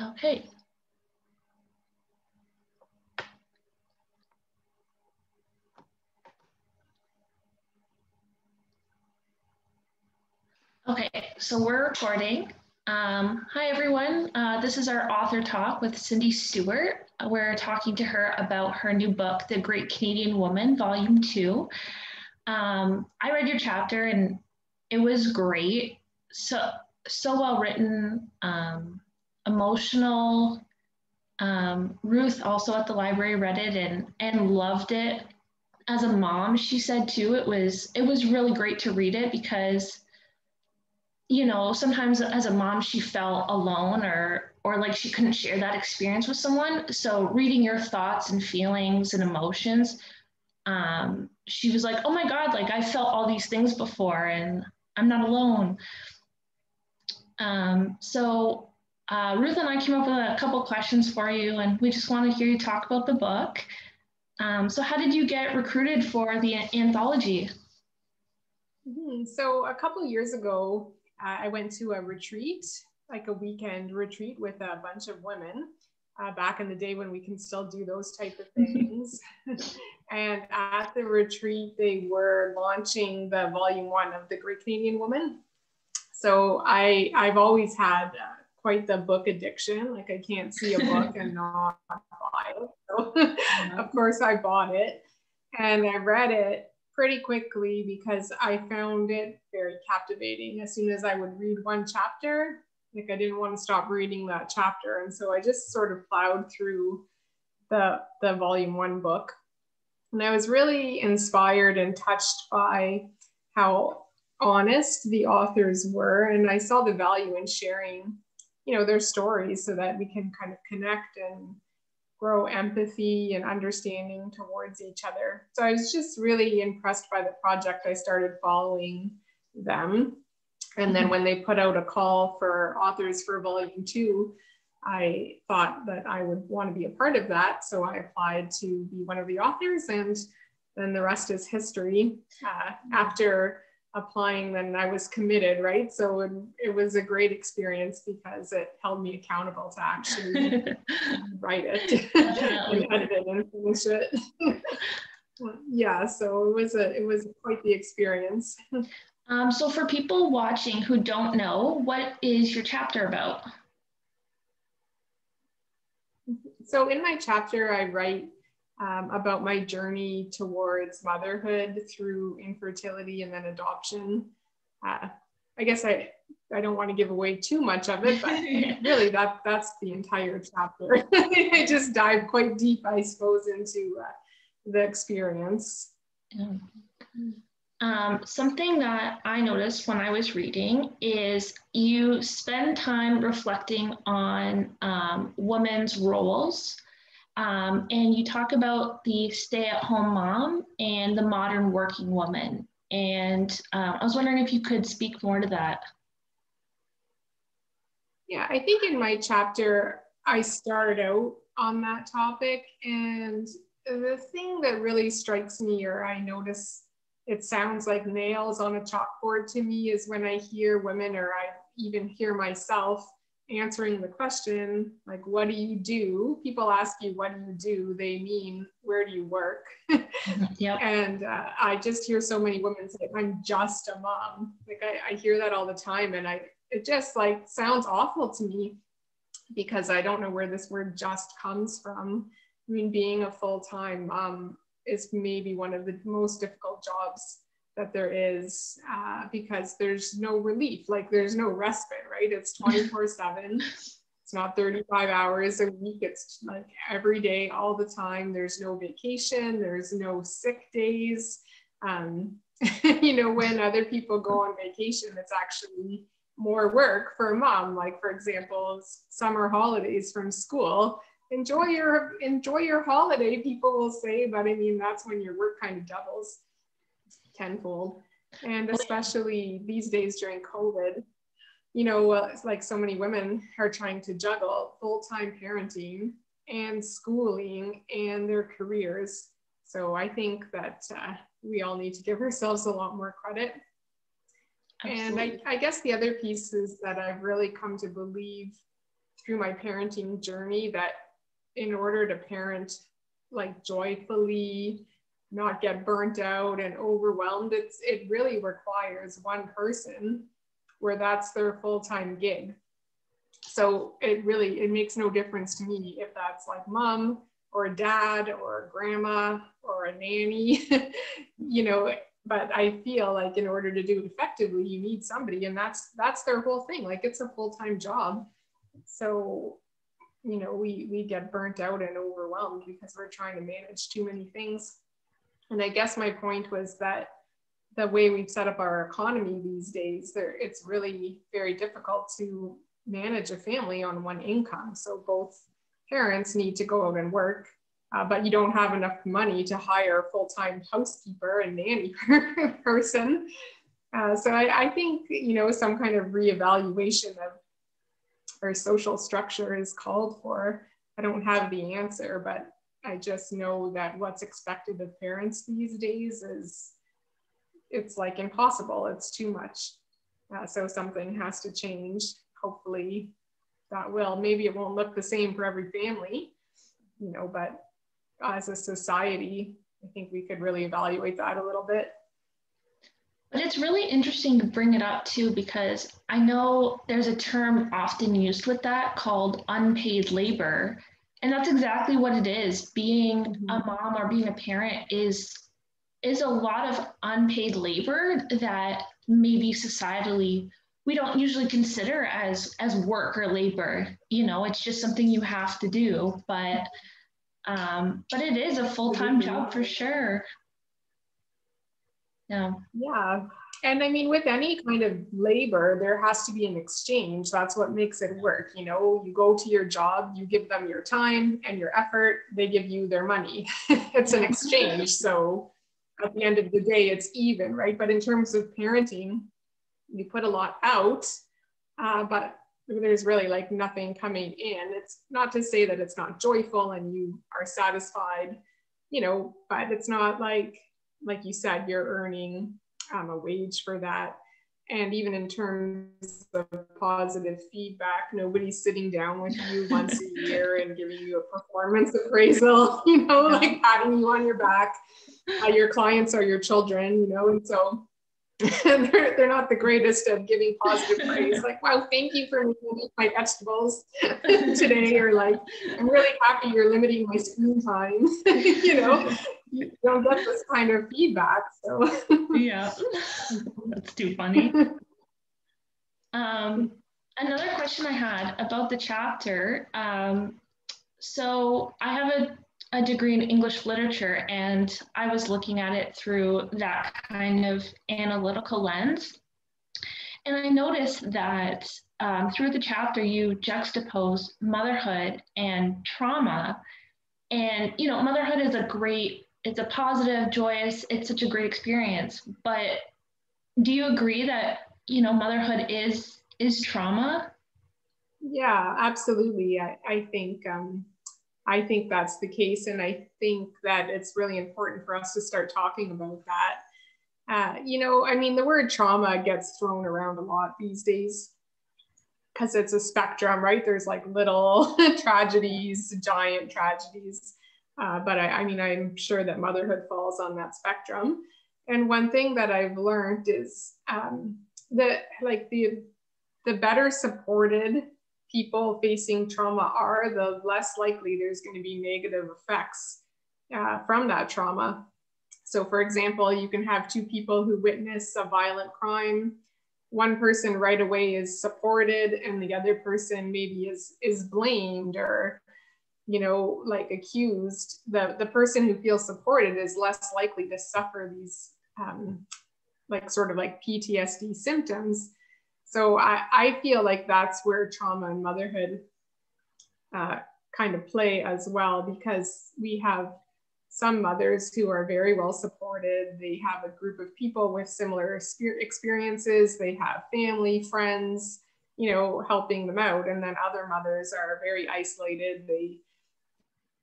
Okay. Okay, so we're recording. Hi everyone, this is our author talk with Cindy Stewart. We're talking to her about her new book, The Great Canadian Woman, Volume 2. I read your chapter and it was great. So well written, emotional. Ruth also at the library read it and loved it. As a mom, she said too, it was really great to read it because sometimes as a mom, she felt alone or like she couldn't share that experience with someone. So reading your thoughts and feelings and emotions, she was like, oh my God, like I felt all these things before and I'm not alone. Ruth and I came up with a couple questions for you and we just want to hear you talk about the book. So how did you get recruited for the anthology? So a couple of years ago, I went to a retreat, like a weekend retreat with a bunch of women back in the day when we can still do those type of things. And at the retreat, they were launching the volume 1 of The Great Canadian Woman. So I've always had quite the book addiction. Like I can't see a book and not buy it. So of course I bought it and I read it pretty quickly because I found it very captivating. As soon as I would read one chapter, like I didn't want to stop reading that chapter. And so I just sort of plowed through the volume 1 book. And I was really inspired and touched by how honest the authors were. And I saw the value in sharing, their stories so that we can kind of connect and grow empathy and understanding towards each other. So I was just really impressed by the project. I started following them. And then when they put out a call for authors for volume 2, I thought that I would want to be a part of that. So I applied to be one of the authors and then the rest is history. After applying, then I was committed, right? So it was a great experience because it held me accountable to actually write it and edit it and finish it. Yeah, so it was quite the experience. So for people watching who don't know, what is your chapter about? So in my chapter, I write about my journey towards motherhood through infertility and then adoption. I guess I don't want to give away too much of it, but really that's the entire chapter. I just dive quite deep, I suppose, into the experience. Something that I noticed when I was reading is you spend time reflecting on women's roles. And you talk about the stay-at-home mom and the modern working woman. And I was wondering if you could speak more to that. Yeah, I think in my chapter, I started out on that topic. And the thing that really strikes me, or I notice it sounds like nails on a chalkboard to me, is when I hear women, or I even hear myself answering the question, like, what do you do? People ask you, what do you do? They mean, where do you work? Yep. And I just hear so many women say, I'm just a mom. Like I hear that all the time. And it just like sounds awful to me because I don't know where this word just comes from. I mean, being a full-time mom is maybe one of the most difficult jobs that there is because there's no relief, like there's no respite, right? It's 24/7. It's not 35 hours a week. It's like every day, all the time. There's no vacation. There's no sick days. When other people go on vacation, it's actually more work for a mom. Like for example, summer holidays from school. Enjoy your holiday, people will say, but I mean, that's when your work kind of doubles tenfold. And especially these days during COVID, it's like so many women are trying to juggle full-time parenting and schooling and their careers. So I think that we all need to give ourselves a lot more credit. Absolutely. And I guess the other piece is that I've really come to believe through my parenting journey that in order to parent like joyfully, not get burnt out and overwhelmed, it really requires one person where that's their full-time gig. So it makes no difference to me if that's like mom or a dad or a grandma or a nanny, you know, but I feel like in order to do it effectively, you need somebody, and that's their whole thing. Like, it's a full-time job. So, you know, we get burnt out and overwhelmed because we're trying to manage too many things. And I guess my point was that the way we've set up our economy these days, it's really very difficult to manage a family on one income. So both parents need to go out and work, but you don't have enough money to hire a full-time housekeeper and nanny person. So I think, you know, some kind of reevaluation of our social structure is called for. I don't have the answer, but I just know that what's expected of parents these days it's like impossible. It's too much. So something has to change. Hopefully that will. Maybe it won't look the same for every family, you know, but as a society, I think we could really evaluate that a little bit. But it's really interesting to bring it up too, because I know there's a term often used with that called unpaid labor. And that's exactly what it is. Being a mom or being a parent is a lot of unpaid labor that maybe societally we don't usually consider as work or labor. You know, it's just something you have to do, but it is a full-time job for sure. Yeah. And I mean, with any kind of labor, there has to be an exchange. That's what makes it work. You know, you go to your job, you give them your time and your effort, they give you their money. It's an exchange. So at the end of the day, it's even, right? But in terms of parenting, you put a lot out, but there's really like nothing coming in. It's not to say that it's not joyful and you are satisfied, you know, but it's not like you said, you're earning a wage for that. And even in terms of positive feedback, nobody's sitting down with you once a year and giving you a performance appraisal, you know, like patting you on your back. Your clients are your children, you know, and so they're not the greatest of giving positive praise. Like, wow, thank you for making my vegetables today, or like, I'm really happy you're limiting my screen time. You know, you don't get this kind of feedback. So yeah, that's too funny. Another question I had about the chapter. So I have a degree in English literature, and I was looking at it through that kind of analytical lens. And I noticed that through the chapter, you juxtapose motherhood and trauma. And, you know, motherhood is it's a positive, joyous, it's such a great experience. But do you agree that, you know, motherhood is trauma? Yeah, absolutely. I think that's the case. And I think that it's really important for us to start talking about that. You know, I mean, the word trauma gets thrown around a lot these days because it's a spectrum, right? There's like little tragedies, giant tragedies. But I mean, I'm sure that motherhood falls on that spectrum. And one thing that I've learned is that like the better supported people facing trauma are, the less likely there's going to be negative effects from that trauma. So for example, you can have two people who witness a violent crime. One person right away is supported and the other person maybe is blamed or, you know, like accused. The person who feels supported is less likely to suffer these like sort of like PTSD symptoms. So I feel like that's where trauma and motherhood kind of play as well, because we have some mothers who are very well supported. They have a group of people with similar experiences. They have family, friends, you know, helping them out. And then other mothers are very isolated. They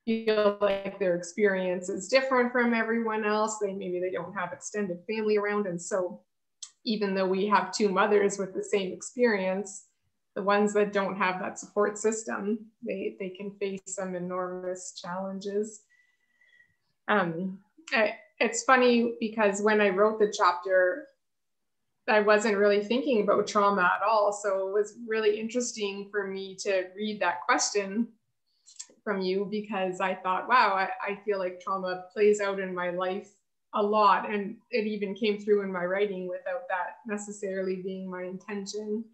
feel like their experience is different from everyone else. Maybe they don't have extended family around. And so even though we have two mothers with the same experience, the ones that don't have that support system, they can face some enormous challenges. It's funny because when I wrote the chapter, I wasn't really thinking about trauma at all. So it was really interesting for me to read that question from you, because I thought, wow, I feel like trauma plays out in my life a lot. And it even came through in my writing without that necessarily being my intention.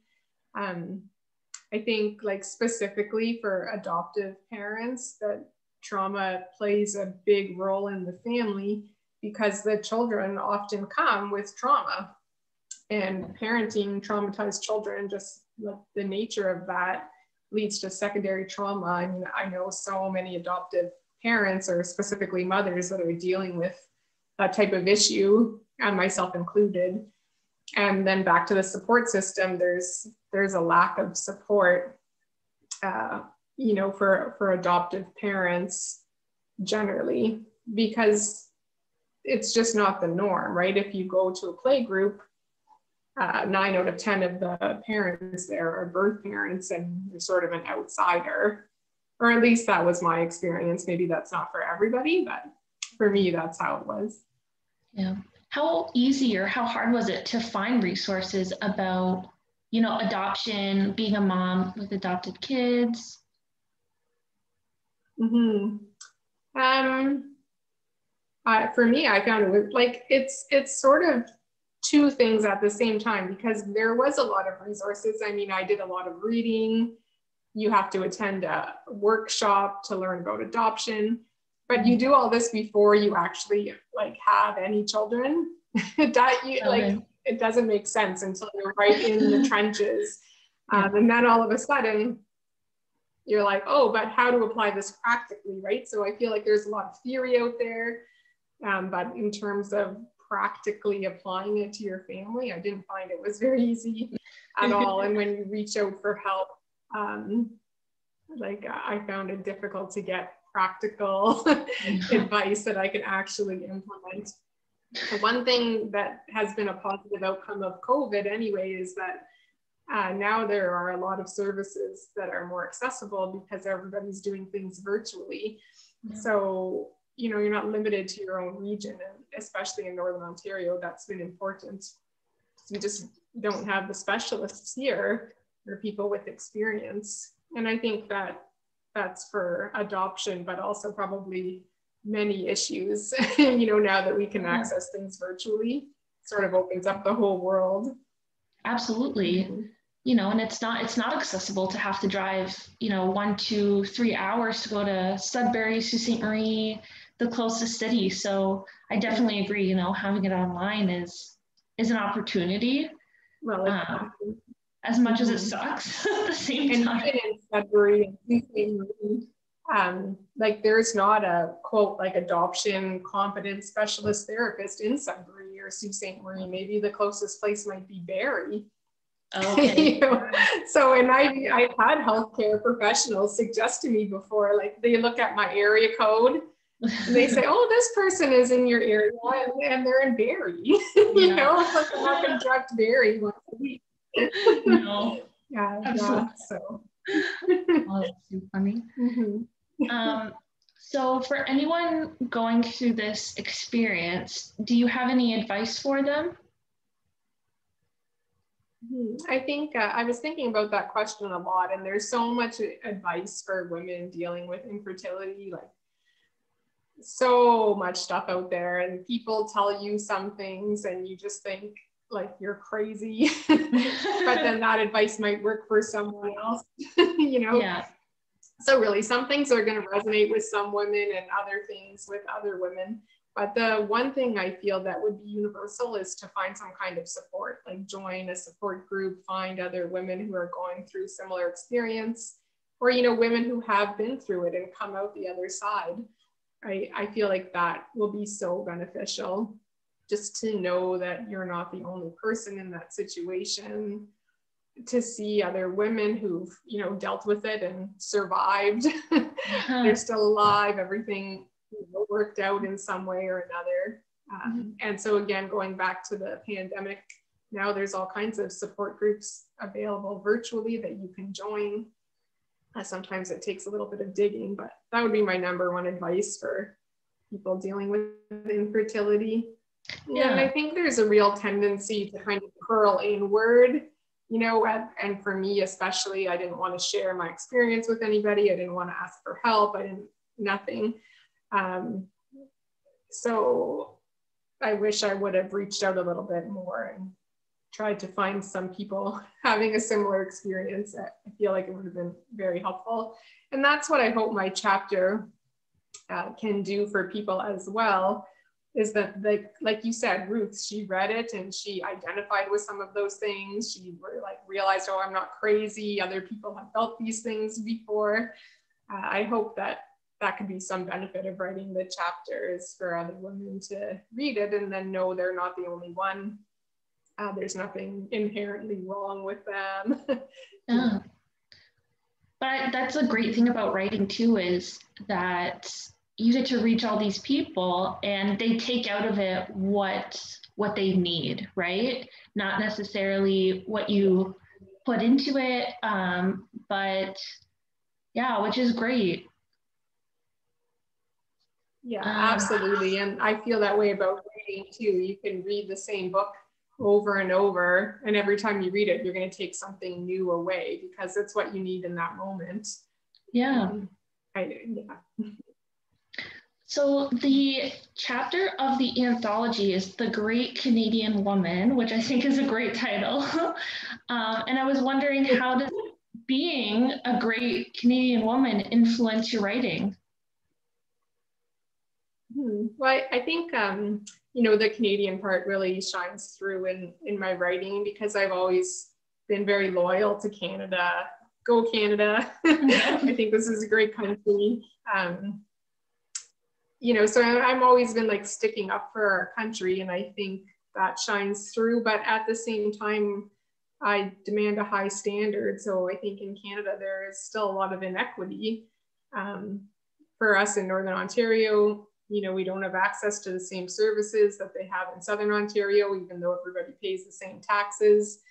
I think like specifically for adoptive parents, that trauma plays a big role in the family because the children often come with trauma, and parenting traumatized children, just the nature of that, leads to secondary trauma. I mean, I know so many adoptive parents, or specifically mothers, that are dealing with that type of issue, and myself included. And then back to the support system, there's a lack of support, for adoptive parents generally, because it's just not the norm, right? If you go to a play group, 9 out of 10 of the parents there are birth parents, and you're sort of an outsider, or at least that was my experience. Maybe that's not for everybody, but for me, that's how it was. Yeah. How easy or how hard was it to find resources about, adoption, being a mom with adopted kids? Mm-hmm. For me, I found it was like, it's sort of two things at the same time, because there was a lot of resources. I mean, I did a lot of reading. You have to attend a workshop to learn about adoption, but you do all this before you actually like have any children. It doesn't make sense until you're right in the trenches. And then all of a sudden you're like, oh, but how to apply this practically, right? So I feel like there's a lot of theory out there, but in terms of practically applying it to your family, I didn't find it was very easy at all. And when you reach out for help, I found it difficult to get practical advice that I could actually implement. The one thing that has been a positive outcome of COVID anyway is that now there are a lot of services that are more accessible because everybody's doing things virtually. So, you're not limited to your own region, and especially in Northern Ontario, that's been important. So you just don't have the specialists here or people with experience. And I think that that's for adoption, but also probably many issues, now that we can access things virtually, sort of opens up the whole world. Absolutely. And it's not accessible to have to drive, 1, 2, 3 hours to go to Sudbury, Sault Ste. Marie, the closest city. So I definitely agree, having it online is an opportunity. Well, exactly. As much as it sucks at the same time. Even in Sudbury and Sault Ste. Marie, there's not a quote like adoption competent specialist therapist in Sudbury or Sault Ste. Marie. Maybe the closest place might be Barrie. Okay. So, and I've had healthcare professionals suggest to me before, like they look at my area code and they say, oh, this person is in your area and they're in Barrie. It's like I'm not going to drive to Barrie once a week. No. So. Oh, that's so funny. So for anyone going through this experience, do you have any advice for them? I think I was thinking about that question a lot, and there's so much advice for women dealing with infertility, like so much stuff out there, and people tell you some things and you just think like you're crazy, but then that advice might work for someone else, Yeah. So really some things are going to resonate with some women and other things with other women. But the one thing I feel that would be universal is to find some kind of support, like join a support group, find other women who are going through similar experience, or, women who have been through it and come out the other side. I feel like that will be so beneficial, just to know that you're not the only person in that situation, to see other women who've, dealt with it and survived. They're still alive, everything worked out in some way or another. And so again, going back to the pandemic now there's all kinds of support groups available virtually that you can join. Sometimes it takes a little bit of digging, but that would be my number one advice for people dealing with infertility. Yeah. And I think there's a real tendency to kind of curl inward, you know, and for me especially, I didn't want to share my experience with anybody. I didn't want to ask for help. Nothing. So I wish I would have reached out a little bit more and tried to find some people having a similar experience. I feel like it would have been very helpful. And that's what I hope my chapter can do for people as well, is that, like you said, Ruth, she read it and she identified with some of those things. She realized, oh, I'm not crazy. Other people have felt these things before. I hope that could be some benefit of writing the chapters for other women to read it and then know they're not the only one. There's nothing inherently wrong with them. Yeah. But that's a great thing about writing too, is that you get to reach all these people and they take out of it what they need, right? Not necessarily what you put into it, but yeah, which is great. Yeah, absolutely. And I feel that way about reading too. You can read the same book over and over, and every time you read it, you're going to take something new away because it's what you need in that moment. Yeah. Yeah. So the chapter of the anthology is The Great Canadian Woman, which I think is a great title. And I was wondering, how does being a great Canadian woman influence your writing? Well, I think, you know, the Canadian part really shines through in my writing because I've always been very loyal to Canada. Go Canada. I think this is a great country. You know, so I've always been like sticking up for our country, and I think that shines through. But at the same time, I demand a high standard. So I think in Canada, there is still a lot of inequity. For us in Northern Ontario, you know, we don't have access to the same services that they have in Southern Ontario, even though everybody pays the same taxes.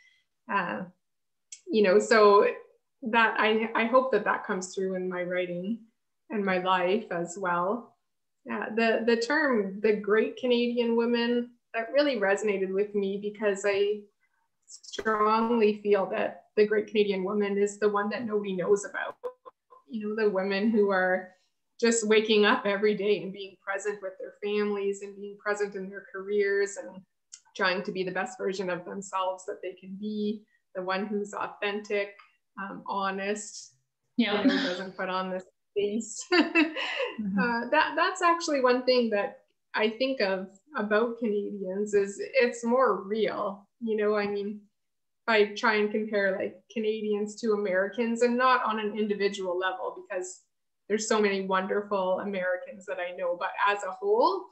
You know, so that I hope that comes through in my writing and my life as well. The term, the Great Canadian Woman, that really resonated with me because I strongly feel that the Great Canadian Woman is the one that nobody knows about. You know, the women who are just waking up every day and being present with their families and being present in their careers and trying to be the best version of themselves that they can be, the one who's authentic, honest, Yeah. you know, doesn't put on this face. That's actually one thing that I think of about Canadians is it's more real. You know, I mean, if I try and compare like Canadians to Americans, and not on an individual level because there's so many wonderful Americans that I know, but as a whole,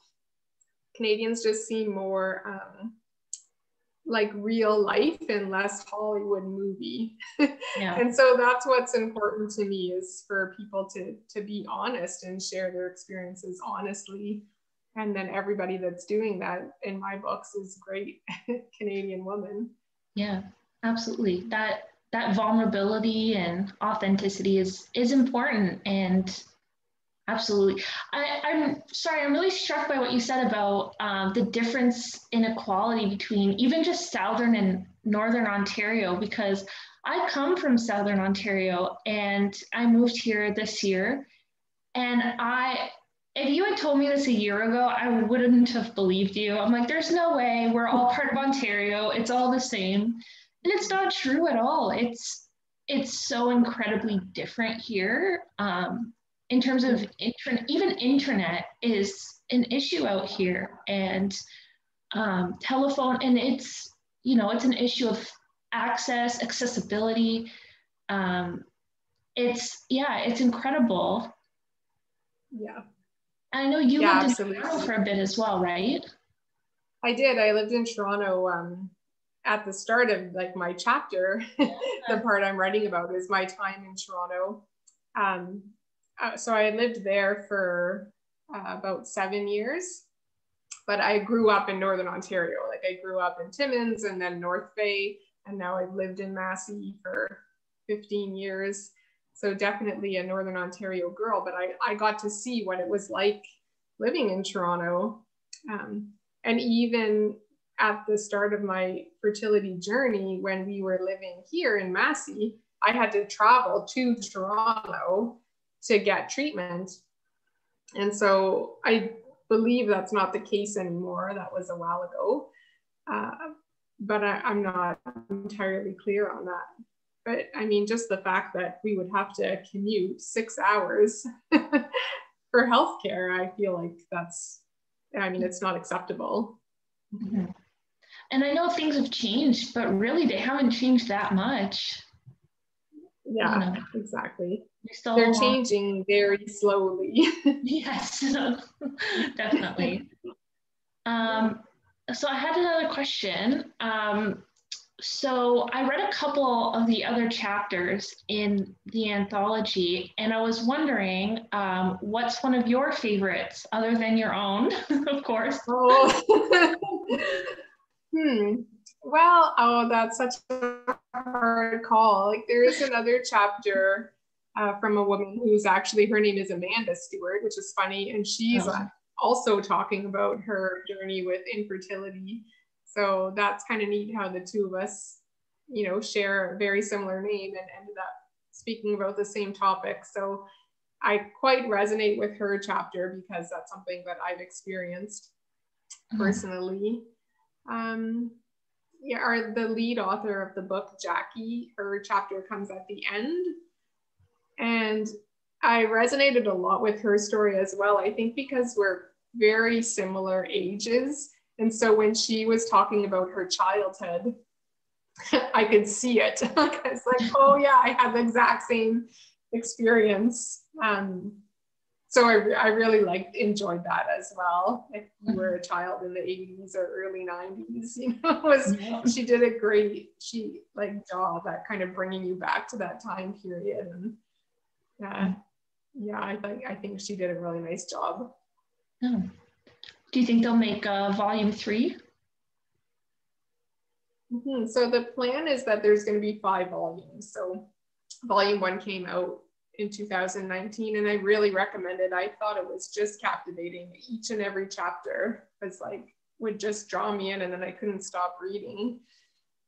Canadians just seem more like real life and less Hollywood movie. Yeah. And so that's what's important to me, is for people to be honest and share their experiences honestly. And then everybody that's doing that in my books is great Canadian woman. Yeah, absolutely. That vulnerability and authenticity is important, and absolutely. I'm sorry, I'm really struck by what you said about the difference in equality between even just Southern and Northern Ontario, because I come from Southern Ontario and I moved here this year. And if you had told me this a year ago, I wouldn't have believed you. I'm like, there's no way. We're all part of Ontario. It's all the same. And it's not true at all. It's so incredibly different here. In terms of even internet is an issue out here, and telephone, and it's, you know, it's an issue of accessibility. It's incredible. Yeah. I know you lived absolutely. in Toronto for a bit as well, right? I did. I lived in Toronto at the start of like my chapter. The part I'm writing about is my time in Toronto. So I lived there for about 7 years. but I grew up in Northern Ontario. Like I grew up in Timmins and then North Bay, and now I've lived in Massey for 15 years. So definitely a Northern Ontario girl, but I got to see what it was like living in Toronto. And even at the start of my fertility journey, when we were living here in Massey, I had to travel to Toronto to get treatment. And so I believe that's not the case anymore. That was a while ago. But I'm not entirely clear on that. But I mean, just the fact that we would have to commute 6 hours for healthcare, I feel like it's not acceptable. Mm-hmm. And I know things have changed, but really they haven't changed that much. Yeah, exactly. They're changing very slowly. Yes, definitely. So I had another question. So I read a couple of the other chapters in the anthology, and I was wondering, what's one of your favorites other than your own, of course? Oh. Well, that's such a hard call. Like there is another chapter from a woman who's actually, her name is Amanda Stewart, which is funny. And she's also talking about her journey with infertility. So that's kind of neat how the two of us, share a very similar name and ended up speaking about the same topic. So I quite resonate with her chapter because that's something that I've experienced personally. The lead author of the book, Jackie, her chapter comes at the end. And I resonated a lot with her story as well. I think because we're very similar ages. And so when she was talking about her childhood, I could see it. It's like, oh yeah, I had the exact same experience. So I really enjoyed that as well. If you were a child in the 80s or early 90s, she did a great job at kind of bringing you back to that time period. And I think she did a really nice job. Oh. Do you think they'll make volume 3? Mm-hmm. So the plan is that there's going to be 5 volumes. So volume 1 came out in 2019, and I really recommend it. I thought it was just captivating. Each and every chapter would just draw me in, and then I couldn't stop reading.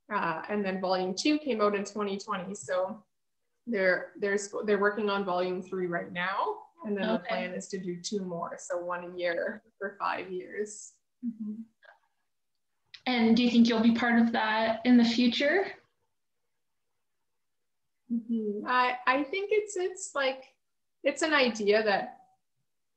And then volume 2 came out in 2020. So they're working on volume 3 right now. And then the plan is to do 2 more. So 1 a year for 5 years. Mm-hmm. And do you think you'll be part of that in the future? Mm-hmm. I think it's an idea that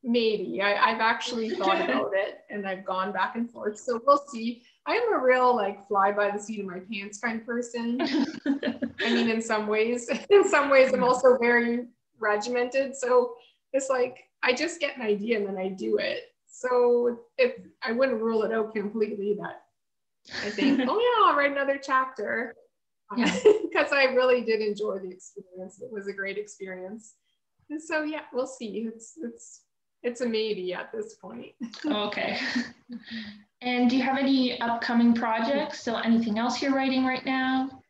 maybe I've actually thought about it, and I've gone back and forth. So we'll see. I'm a real fly by the seat of my pants kind of person. I mean, in some ways I'm also very regimented. So it's I just get an idea and then I do it. So I wouldn't rule it out completely that I think, oh yeah, I'll write another chapter. Because I really did enjoy the experience. It was a great experience. And so yeah, we'll see. It's a maybe at this point. Okay. And do you have any upcoming projects? So anything else you're writing right now?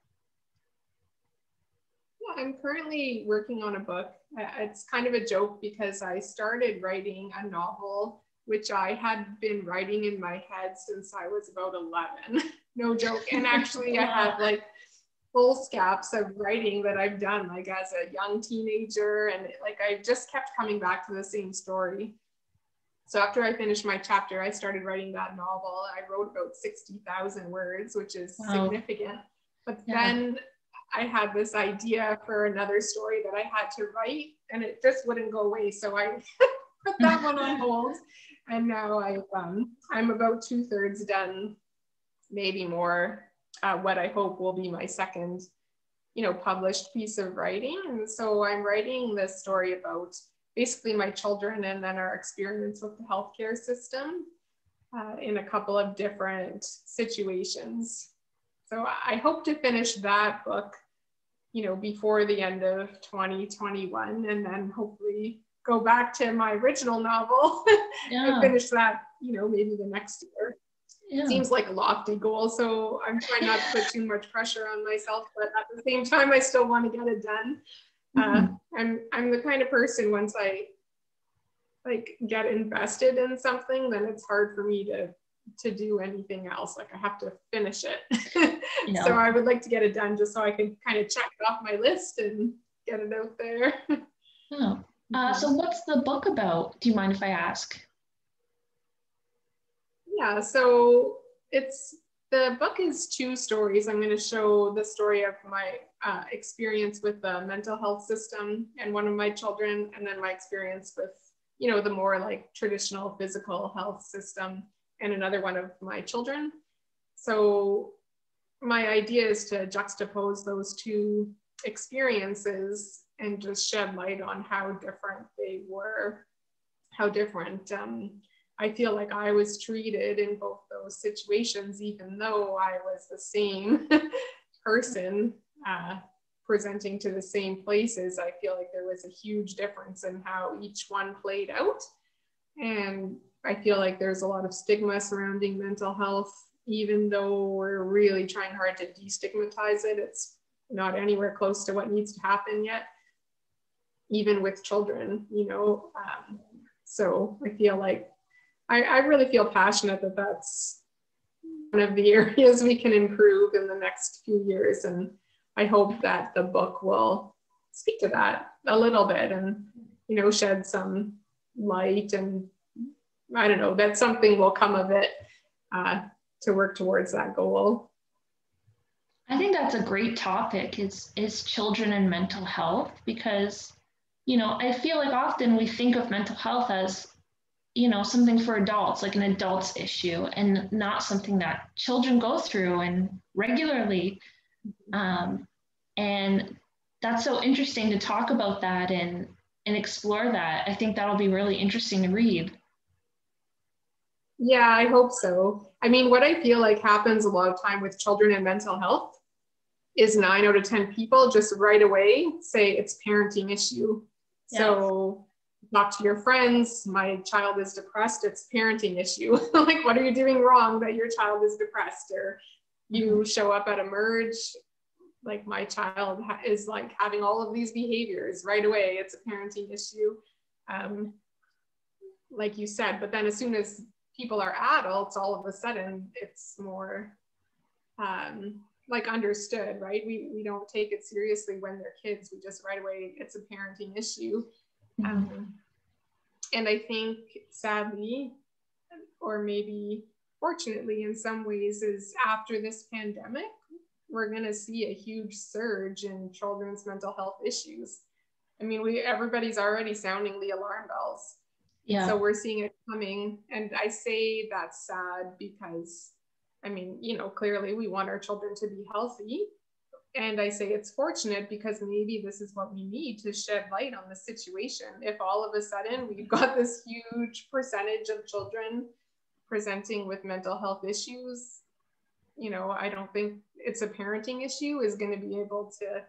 Yeah, I'm currently working on a book. It's kind of a joke because I started writing a novel, which I had been writing in my head since I was about 11. No joke. And actually I have full scraps of writing that I've done as a young teenager, and I just kept coming back to the same story. So after I finished my chapter, I started writing that novel. I wrote about 60,000 words, which is significant. But then I had this idea for another story that I had to write, and it just wouldn't go away. So I put that one on hold, and now I'm about 2/3 done, maybe more. What I hope will be my second, published piece of writing. And so I'm writing this story about basically my children and then our experience with the healthcare system in a couple of different situations. So I hope to finish that book, before the end of 2021, and then hopefully go back to my original novel and finish that, maybe the next year. It seems like a lofty goal, so I'm trying not to put too much pressure on myself, but at the same time, I still want to get it done. I'm the kind of person, once I get invested in something, then it's hard for me to do anything else. Like I have to finish it. So I would like to get it done just so I can kind of check it off my list and get it out there. So what's the book about? Do you mind if I ask? Yeah, so the book is 2 stories. I'm going to show the story of my experience with the mental health system and one of my children, and then my experience with, the more like traditional physical health system and another one of my children. So my idea is to juxtapose those 2 experiences and just shed light on how different they were, how different I feel like I was treated in both those situations, even though I was the same person presenting to the same places. I feel like there was a huge difference in how each one played out. And I feel like there's a lot of stigma surrounding mental health, even though we're really trying hard to destigmatize it. It's not anywhere close to what needs to happen yet, even with children, so I feel like I really feel passionate that that's one of the areas we can improve in the next few years. And I hope that the book will speak to that a little bit and, shed some light, and I don't know, that something will come of it to work towards that goal. I think that's a great topic, is children and mental health, because, I feel like often we think of mental health as, something for adults, like an adult's issue, and not something that children go through and regularly. And that's so interesting to talk about that and explore that. I think that'll be really interesting to read. Yeah, I hope so. I mean, what I feel like happens a lot of time with children and mental health is 9 out of 10 people just right away say it's parenting issue. Yes. So talk to your friends, my child is depressed, it's parenting issue. Like, what are you doing wrong that your child is depressed? Or you show up at a merge, like my child is like having all of these behaviors right away, it's a parenting issue. Like you said, but then as soon as people are adults, all of a sudden it's more like understood, right? We don't take it seriously when they're kids. We just right away, it's a parenting issue. And I think sadly, or maybe fortunately in some ways, is after this pandemic, we're going to see a huge surge in children's mental health issues. I mean, everybody's already sounding the alarm bells. Yeah. So we're seeing it coming. And I say that's sad because, I mean, clearly we want our children to be healthy. And I say it's fortunate because maybe this is what we need to shed light on the situation. If all of a sudden we've got this huge percentage of children presenting with mental health issues, I don't think it's a parenting issue is going to be able to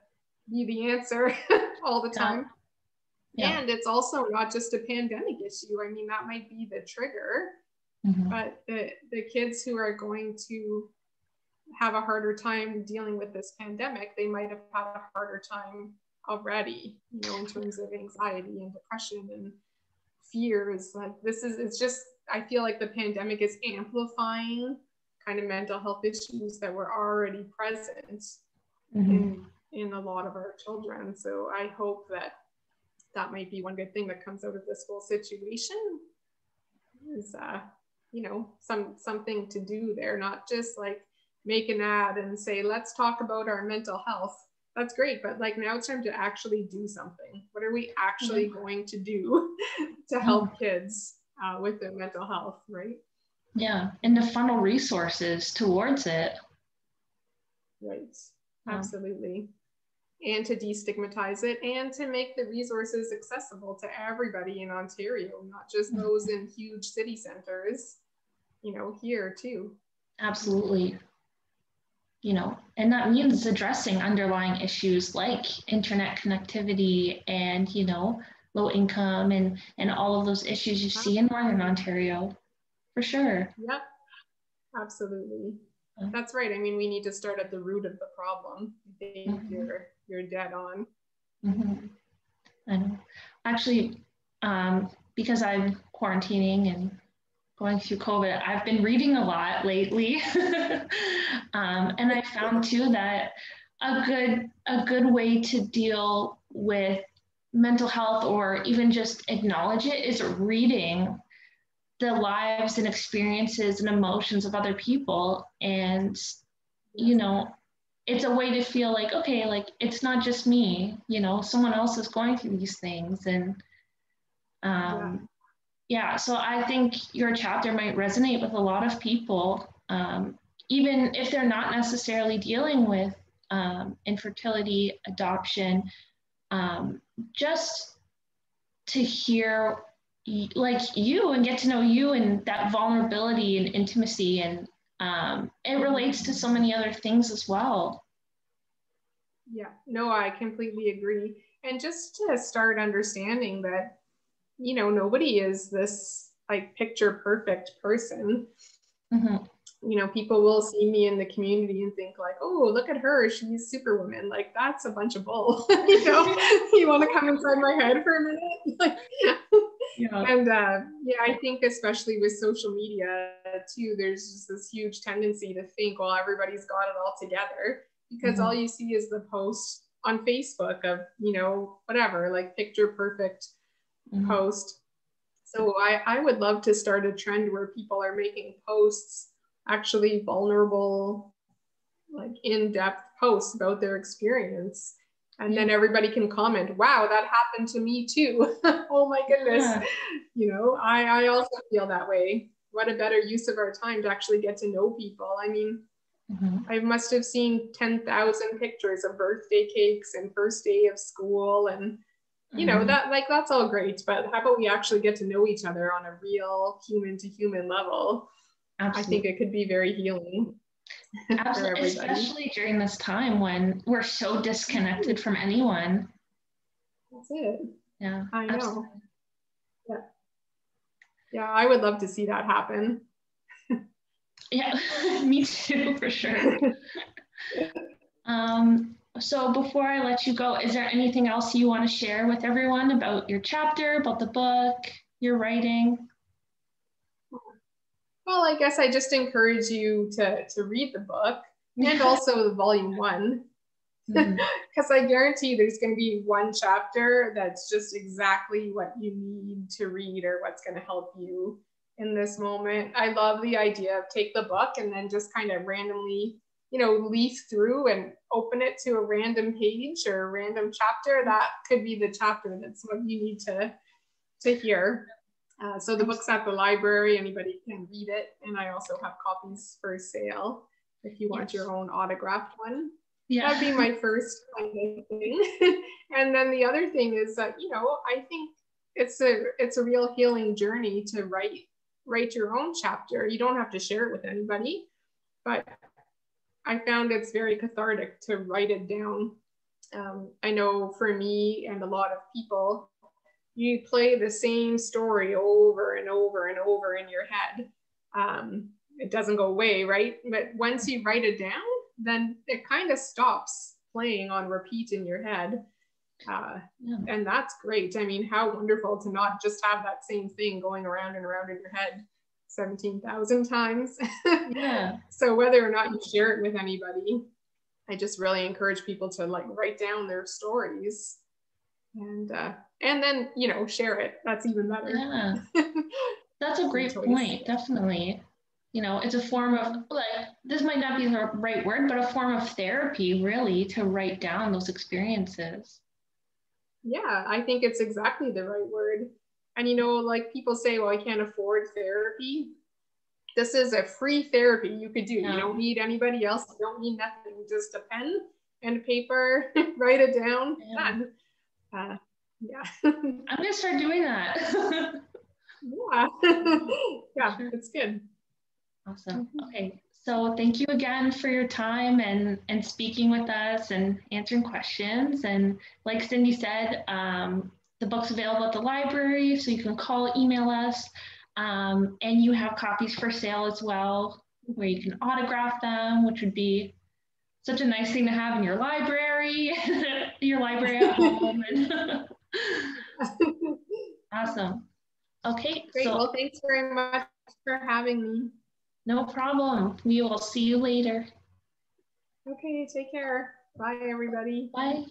be the answer all the time. Yeah. And it's also not just a pandemic issue. I mean, that might be the trigger, but the kids who are going to have a harder time dealing with this pandemic, they might have had a harder time already, in terms of anxiety and depression and fears. Like it's just, I feel like the pandemic is amplifying kind of mental health issues that were already present in a lot of our children. So I hope that might be one good thing that comes out of this whole situation is, something to do there, not just like make an ad and say, let's talk about our mental health. That's great, but like now it's time to actually do something. What are we actually going to do to help kids with their mental health, right? Yeah, and to funnel resources towards it. Right, absolutely. And to destigmatize it and to make the resources accessible to everybody in Ontario, not just those in huge city centers, here too. Absolutely. And that means addressing underlying issues like internet connectivity and, low income and all of those issues you see in Northern Ontario, for sure. Yep, absolutely. That's right. I mean, we need to start at the root of the problem. I think you're dead on. I know. Actually, because I'm quarantining and going through COVID, I've been reading a lot lately. And I found too that a good way to deal with mental health or even just acknowledge it is reading the lives and experiences and emotions of other people. And, you know, it's a way to feel like, okay, like it's not just me, you know, someone else is going through these things. And yeah, so I think your chapter might resonate with a lot of people, even if they're not necessarily dealing with infertility, adoption, just to hear like you and get to know you and that vulnerability and intimacy, and it relates to so many other things as well. Yeah, no, I completely agree. And just to start understanding that, you know, nobody is this like picture perfect person. You know, people will see me in the community and think like, oh, look at her, she's superwoman. Like, that's a bunch of bull. You know, you want to come inside my head for a minute? Like, and yeah, I think especially with social media too, there's just this huge tendency to think, well, everybody's got it all together, because all you see is the post on Facebook of, you know, whatever, like picture perfect post. So I would love to start a trend where people are making posts, actually vulnerable, like in-depth posts about their experience. And then everybody can comment, wow, that happened to me too. Oh my goodness. You know, I also feel that way. What a better use of our time to actually get to know people. I mean, I must have seen 10,000 pictures of birthday cakes and first day of school, and you know, that like, that's all great, but how about we actually get to know each other on a real human to human level? Absolutely. I think it could be very healing. Absolutely, especially during this time when we're so disconnected from anyone. That's it. Yeah, I know. Absolutely. Yeah, I would love to see that happen. Yeah, me too, for sure. So before I let you go, is there anything else you want to share with everyone about your chapter, about the book, your writing? Well, I guess I just encourage you to read the book and also the volume 1, because I guarantee there's going to be one chapter that's just exactly what you need to read or what's going to help you in this moment. I love the idea of take the book and then just kind of randomly, you know, leaf through and open it to a random page or a random chapter. That could be the chapter that's what you need to hear. So the book's at the library, anybody can read it. And I also have copies for sale if you want your own autographed one. Yeah. That'd be my first kind of thing. And then the other thing is that, you know, I think it's a real healing journey to write your own chapter. You don't have to share it with anybody, but I found it's very cathartic to write it down. I know for me and a lot of people, you play the same story over and over and over in your head. It doesn't go away, right? But once you write it down, then it kind of stops playing on repeat in your head. And that's great. I mean, how wonderful to not just have that same thing going around and around in your head 17,000 times. Yeah. So whether or not you share it with anybody, I just really encourage people to like write down their stories and then, you know, share it. That's even better. Yeah. That's a great point. Definitely. You know, it's a form of, like, this might not be the right word, but a form of therapy, really, to write down those experiences. Yeah, I think it's exactly the right word. And, you know, like people say, well, I can't afford therapy. This is a free therapy you could do. Yeah. You don't need anybody else. You don't need nothing. Just a pen and paper, write it down. Yeah. Done. Yeah. I'm going to start doing that. Yeah. Yeah, sure. It's good. Awesome. Okay. So thank you again for your time and speaking with us and answering questions. And like Cindy said, the book's available at the library, so you can call, email us. And you have copies for sale as well, where you can autograph them, which would be such a nice thing to have in your library, your library at home. Awesome. Okay. Great. So well, thanks very much for having me. no problem. We will see you later. Okay, take care. Bye, everybody. Bye.